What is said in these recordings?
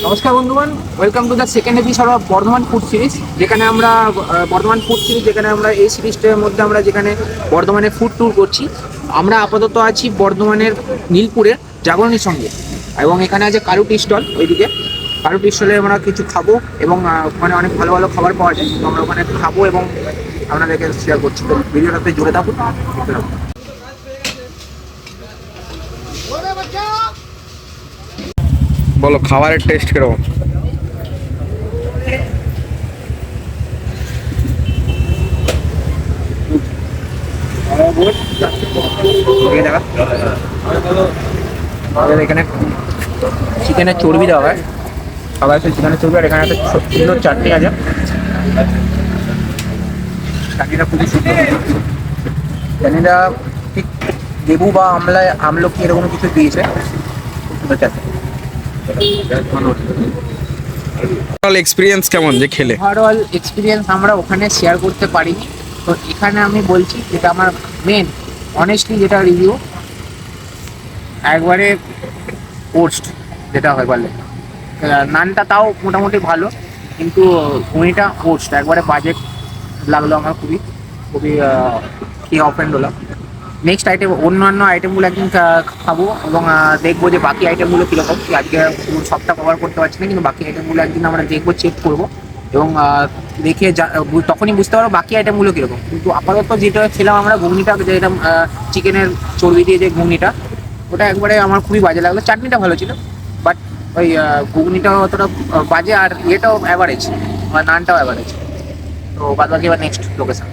নমস্কার বন্ধুগণ, welcome to the second episode of Bardhaman food series. যেখানে আমরা বর্ধমান ফুড সিরিজ, যেখানে আমরা এই সিরিজটার মধ্যে আমরা যেখানে বর্ধমানে ফুড ট্যুর করছি। আমরা আপাতত আছি বর্ধমানের নীলপুরের জাগরণী সঙ্গে, এবং এখানে আছে কারু টি স্টল। ওইদিকে কারু টি স্টলে আমরা কিছু খাবো এবং ওখানে অনেক ভালো ভালো খাবার পাওয়া যায়। তো আমরা ওখানে খাবো এবং আপনাদেরকে শেয়ার করছি। তো ভিডিওটাতে জুড়ে থাকুন। বলো খাবারের টেস্ট কিরকম? আমাদের এখানে চিকেনের চর্বি দেওয়া হয়, খাবার আছে চিকেনের চর্বি, আর এখানে একটা সুন্দর চাটনি আছে। চাটনিটা খুবই সুন্দর। চাটনিটা ঠিক লেবু বা আমলকি এরকম কিছু দিয়েছে। খুব সুন্দর চাটনি। এক্সপিরিয়েন্স কেমন যে খেলে? ওভারঅল এক্সপিরিয়েন্স আমরা ওখানে শেয়ার করতে পারিনি, তো এখানে আমি বলছি যেটা আমার মেন অনেস্টলি যেটা রিভিউ, একবারে পোস্ট যেটা হয় বলে। নানটা তাও মোটামুটি ভালো, কিন্তু ঘুগনিটা পোস্ট একবারে বাজেট লাগলো আমার, খুবই খুবই খেয়ে অফেন্ড হলাম। নেক্সট আইটেম, অন্যান্য আইটেমগুলো একদিন খাবো এবং দেখবো যে বাকি আইটেমগুলো কীরকম। আজকে সবটা কভার করতে পারছি না, কিন্তু বাকি আইটেমগুলো একদিন আমরা দেখবো, চেক করবো এবং দেখে তখনই বুঝতে পারবো বাকি আইটেমগুলো কীরকম। কিন্তু আপাতত যেটা খেলাম আমরা ঘুগনিটা, যেটা চিকেনের চর্বি দিয়ে যে ঘুগনিটা, ওটা একবারে আমার খুবই বাজে লাগলো। চাটনিটা ভালো ছিল, বাট ওই ঘুগনিটাও অতটা বাজে, আর ইয়েটাও অ্যাভারেজ, নানটাও অ্যাভারেজ। তো বাদ বাকি এবার নেক্সট লোকেশন।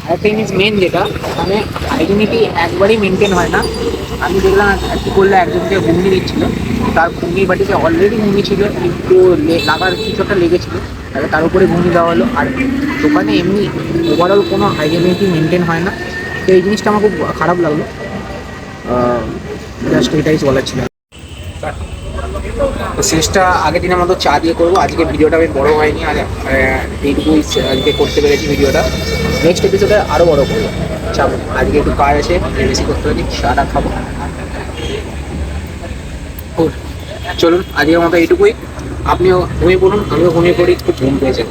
আরেকটা জিনিস মেন যেটা, মানে হাইজিনিটি একবারই মেনটেন হয় না। আমি দেখলাম কি করলে একজনকে ঘুগনি দিচ্ছিল, তার ঘুগনির বাটিতে অলরেডি ঘুগনি ছিল, কিন্তু লাগার কিছু একটা লেগেছিলো, তার উপরে ঘুগনি দেওয়া হলো। আর দোকানে এমনি ওভারঅল কোনো হাইজিনিটি মেনটেন হয় না। তো এই জিনিসটা আমার খুব খারাপ লাগলো। জাস্ট এটাই বলার ছিল। তো শেষটা আগের দিনের মতো চা দিয়ে করবো। আজকে ভিডিওটা বেশ বড়ো হয়নি, আর এইটুকুই আজকে করতে পেরেছি ভিডিওটা। নেক্সট এপিসোডে আরও বড়ো করবো। চা আজকে একটু কাজ আছে, বেশি করতে পারি, চাটা খাবো। ও চলুন, আজকের মতো এইটুকুই। আপনিও ঘুমিয়ে পড়ুন, আমিও ঘুমিয়ে পড়ি, খুব ঘুম পেয়েছে।